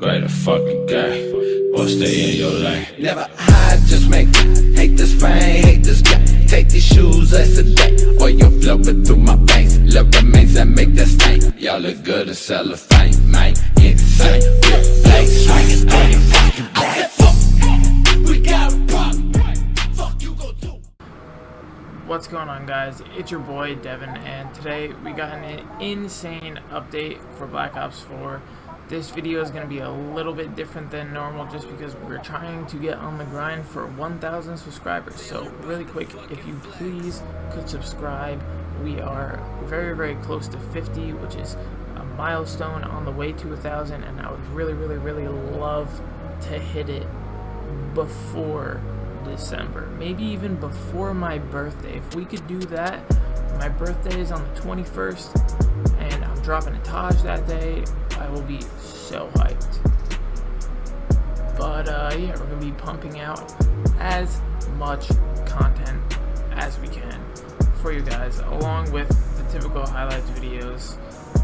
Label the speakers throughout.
Speaker 1: Great a fucking guy, or stay in your lane.
Speaker 2: Never hide, just make it. Hate this fame, hate this guy. Take these shoes, let's sedate. Or you're flowing through my veins. Love remains that make that stain. Y'all look good as cellophane, man. Insane, real place, swinging through your fucking brain. I said fuck, we got a problem. Fuck you go do.
Speaker 3: What's going on, guys? It's your boy Devn, and today we got an insane update for Black Ops 4. This video is going to be a little bit different than normal just because we're trying to get on the grind for 1,000 subscribers. So really quick, if you please could subscribe. We are very, very close to 50, which is a milestone on the way to 1,000, and I would really, really, really love to hit it before December, maybe even before my birthday. If we could do that, my birthday is on the 21st, and I'm dropping a Taj that day. I will be so hyped. But yeah, we're gonna be pumping out as much content as we can for you guys, along with the typical highlights videos.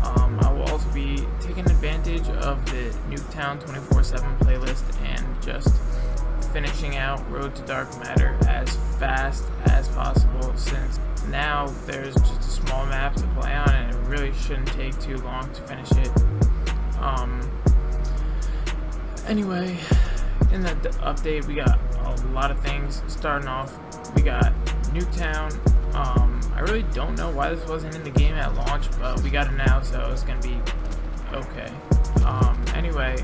Speaker 3: I will also be taking advantage of the Nuketown 24/7 playlist and just finishing out Road to Dark Matter as fast as possible, since now there's just a small map to play on and it really shouldn't take too long to finish it. Anyway, in the update we got a lot of things. Starting off, we got Nuketown. I really don't know why this wasn't in the game at launch, but we got it now, so it's gonna be okay. Anyway,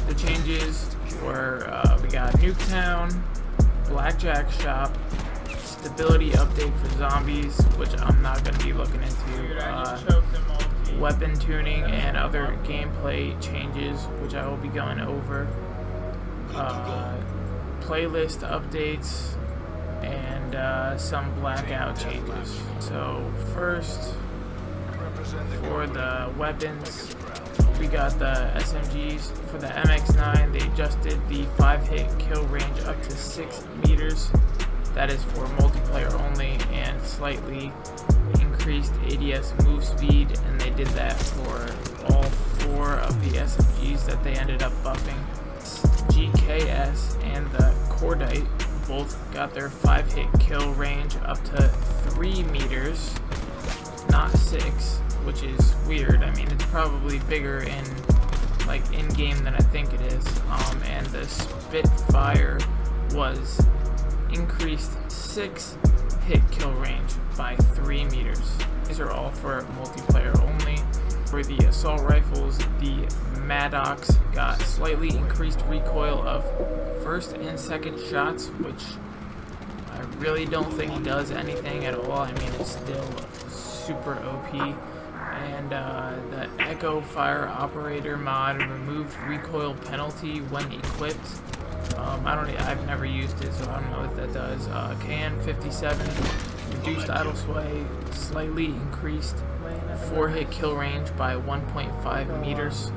Speaker 3: the changes were we got Nuketown, Blackjack Shop, stability update for zombies, which I'm not going to be looking into, weapon tuning and other gameplay changes, which I will be going over, playlist updates, and some blackout changes. So first, for the weapons, we got the SMGs. For the MX9, they adjusted the 5-hit kill range up to 6 meters. That is for multiplayer only, and slightly increased ADS move speed, and they did that for all 4 of the SMGs that they ended up buffing. GKS and the Cordite both got their 5-hit kill range up to 3 meters, not 6, which is weird. I mean, it's probably bigger in in-game than I think it is. And the Spitfire was increased 6-hit kill range by 3 meters. These are all for multiplayer only. For the assault rifles, the Maddox got slightly increased recoil of first and second shots, which I really don't think does anything at all. I mean, it's still super OP. And the Echo Fire Operator mod removed recoil penalty when equipped. I've never used it, so I don't know what that does. KN57 reduced idle sway, slightly increased 4-hit kill range by 1.5 meters.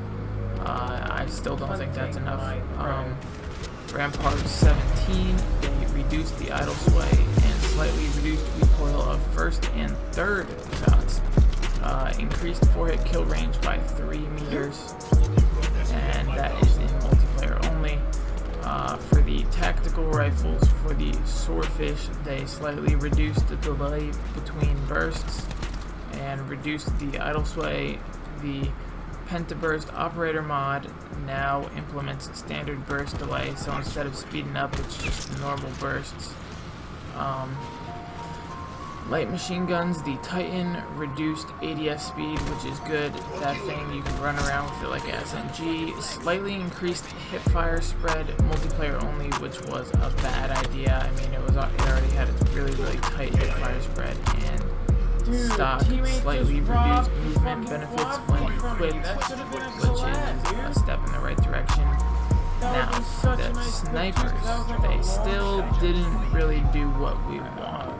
Speaker 3: I still don't think that's enough. Rampart 17, they reduced the idle sway and slightly reduced recoil of first and third shots. Increased 4-hit kill range by 3 meters, and that is in multiplayer only. For the tactical rifles, for the Swordfish, they slightly reduced the delay between bursts and reduced the idle sway. The Pentaburst Operator mod now implements standard burst delay, so instead of speeding up, it's just normal bursts. Light machine guns, the Titan reduced ADS speed, which is good. That thing, you can run around with it like an SMG. Slightly increased hipfire spread, multiplayer only, which was a bad idea. I mean, it already had a really, really tight hipfire spread, and stock slightly reduced movement benefits when equipped, which is a step in the right direction. Now, the snipers, they still didn't really do what we want.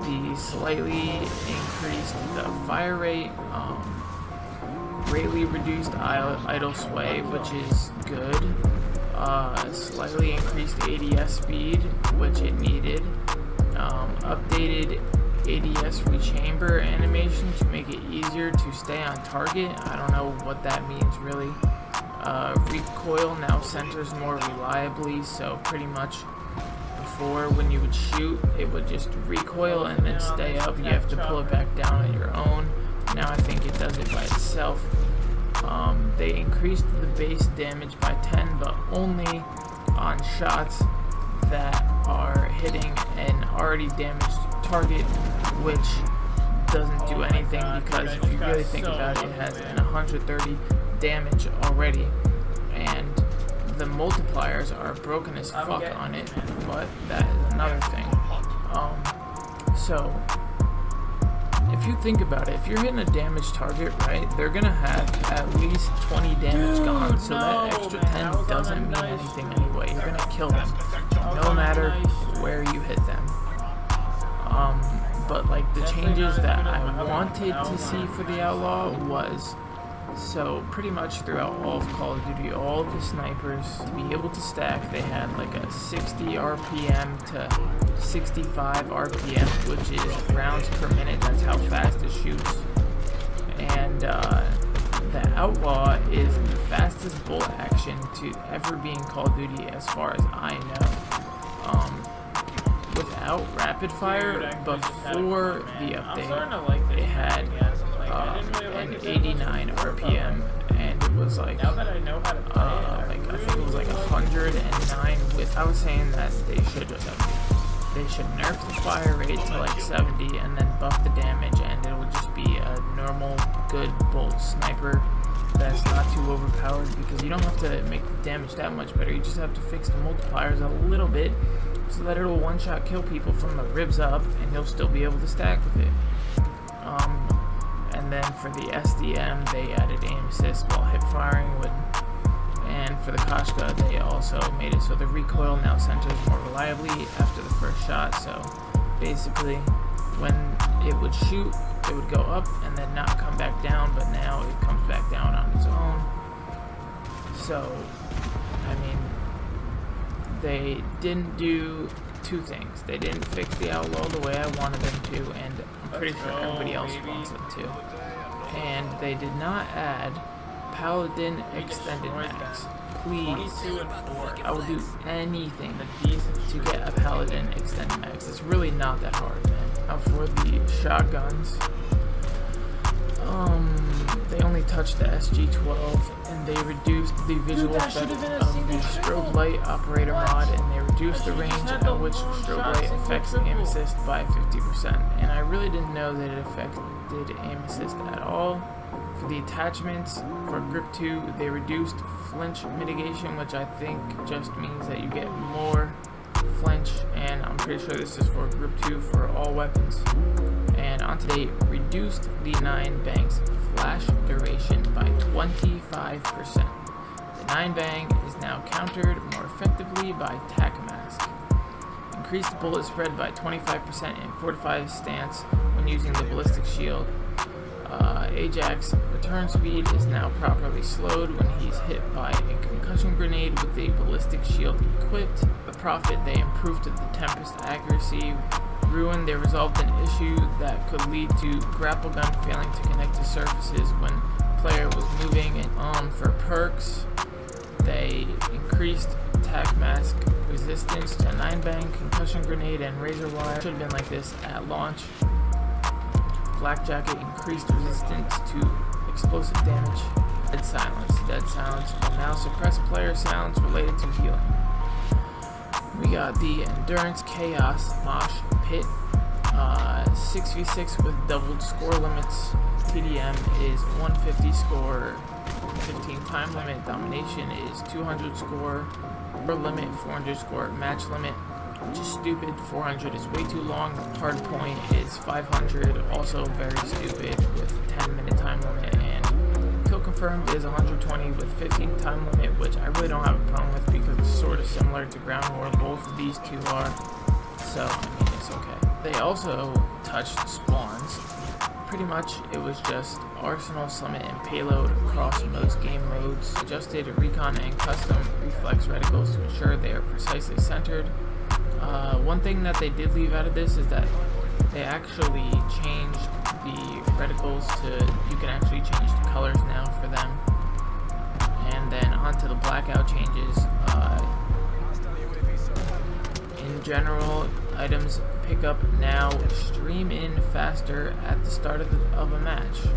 Speaker 3: The slightly increased the fire rate, greatly reduced idle sway, which is good. Slightly increased ADS speed, which it needed. Updated ADS rechamber animation to make it easier to stay on target. I don't know what that means really. recoil now centers more reliably, so pretty much before when you would shoot, it would just recoil and then stay up. You have to pull it back down on your own. Now I think it does it by itself. They increased the base damage by 10, but only on shots that are hitting an already damaged target, which doesn't do anything because if you really think about it, it has an 130 damage already, and the multipliers are broken as fuck on it, but that is another thing. So if you think about it, if you're hitting a damaged target, right, they're gonna have at least 20 damage gone, so that extra 10 doesn't mean anything anyway. You're gonna kill them no matter where you hit them. But like the changes that I wanted to see for the Outlaw was, so pretty much throughout all of Call of Duty, all of the snipers, to be able to stack, they had like a 60 RPM to 65 RPM, which is rounds per minute. That's how fast it shoots. And the Outlaw is the fastest bullet action to ever be in Call of Duty as far as I know. Without rapid fire, before the update, it had an 89 RPM, and it was like I think it was like 109 with. I was saying that they should nerf the fire rate to like 70 and then buff the damage, and it would just be a normal good bolt sniper that's not too overpowered, because you don't have to make the damage that much better. You just have to fix the multipliers a little bit so that it'll one-shot kill people from the ribs up, and you'll still be able to stack with it. And then for the SDM, they added aim assist while hip firing would, and for the Koshka, they also made it so the recoil now centers more reliably after the first shot. So basically, when it would shoot, it would go up and then not come back down, but now it comes back down on its own. So, I mean, they didn't do two things. They didn't fix the Outlaw the way I wanted them to, and I'm pretty sure everybody else wants them to. And they did not add Paladin Extended Max. Please, I will do anything to get a Paladin Extended Max. It's really not that hard, man. Now for the shotguns, they only touched the SG-12, and they reduced the visual effect of the strobe light operator mod, and they reduced the range at which strobe light affects aim assist by 50%. And I really didn't know that it affected aim assist at all. For the attachments, for Grip 2, they reduced flinch mitigation, which I think just means that you get more flinch, and I'm pretty sure this is for Grip 2 for all weapons. And on today, reduced the 9 bangs flash duration by 25%. The 9 bang is now countered more effectively by tac mask. Increased bullet spread by 25% in fortified stance when using the ballistic shield. Ajax return speed is now properly slowed when he's hit by a concussion grenade with the ballistic shield equipped. The Prophet, they improved the Tempest accuracy. Ruin, they resolved an issue that could lead to grapple gun failing to connect to surfaces when player was moving. And for perks, they increased tac mask resistance to 9 bang, concussion grenade, and razor wire. Should have been like this at launch. Black Jacket increased resistance to explosive damage. Dead Silence. Dead Silence will now suppress player sounds related to healing. We got the Endurance Chaos Mosh Pit. 6v6 with doubled score limits. TDM is 150 score, 15 time limit. Domination is 200 score. Limit 400 score. Match limit, which is stupid. 400 is way too long. Hard point is 500, also very stupid, with 10-minute time limit. And kill confirmed is 120 with 15 time limit, which I really don't have a problem with because it's sort of similar to ground war. Both of these two are, so I mean, it's okay. They also touched spawns. Pretty much it was just Arsenal, Summit, and Payload across most game modes. Adjusted recon and custom reflex reticles to ensure they are precisely centered. One thing that they did leave out of this is that they actually changed the reticles to, you can actually change the colors now for them. And then on into the blackout changes. In general, items pick up now, stream in faster at the start of a match.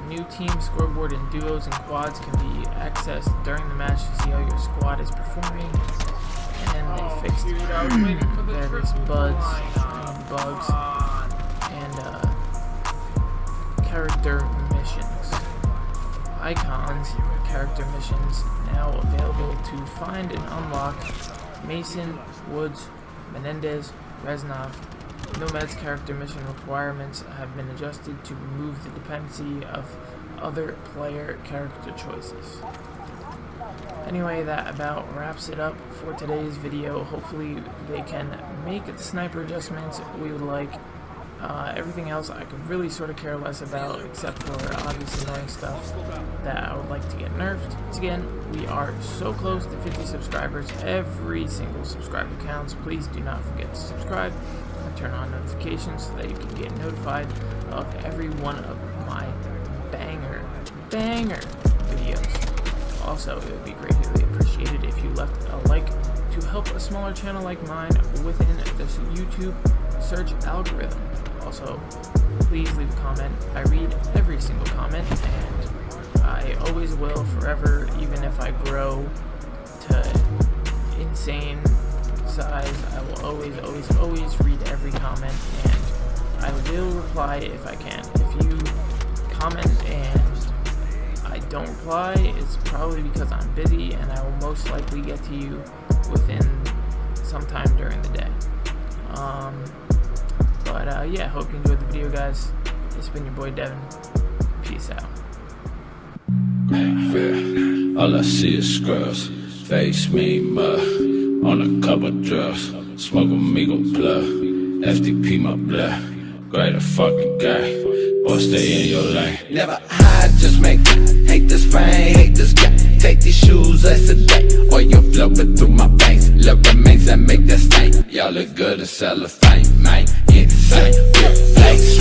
Speaker 3: New team scoreboard in duos and quads can be accessed during the match to see how your squad is performing. And they fixed various bugs and character missions. Icons, character missions, now available to find and unlock. Mason, Woods, Menendez, Reznov. Nomad's character mission requirements have been adjusted to remove the dependency of other player character choices. Anyway, that about wraps it up for today's video. Hopefully they can make the sniper adjustments we would like. Everything else I could really sort of care less about, except for obviously annoying stuff that I would like to get nerfed. Once again, we are so close to 50 subscribers. Every single subscriber counts. Please do not forget to subscribe and turn on notifications so that you can get notified of every one of my banger videos. Also, it would be greatly appreciated if you left a like to help a smaller channel like mine within this YouTube search algorithm. Also, please leave a comment. I read every single comment, and I always will forever, even if I grow to insane size. I will always read every comment, and I will reply if I can. If you comment and I don't reply, it's probably because I'm busy, and I will most likely get to you within some time during the day. Yeah, hope you enjoyed the video, guys. It's been your boy Devn. Peace out.
Speaker 1: All I see is scrubs, face me mud, on a couple drugs, smoke amigo plug, FTP my blood, greater fucking guy, or stay in your lane.
Speaker 2: Never hide, just make it. Hate this fame, hate this guy. Take these shoes, that's a day. Or you're flowing through my veins. Love remains that make that stain. Y'all look good as cellophane, man. Insane, real place.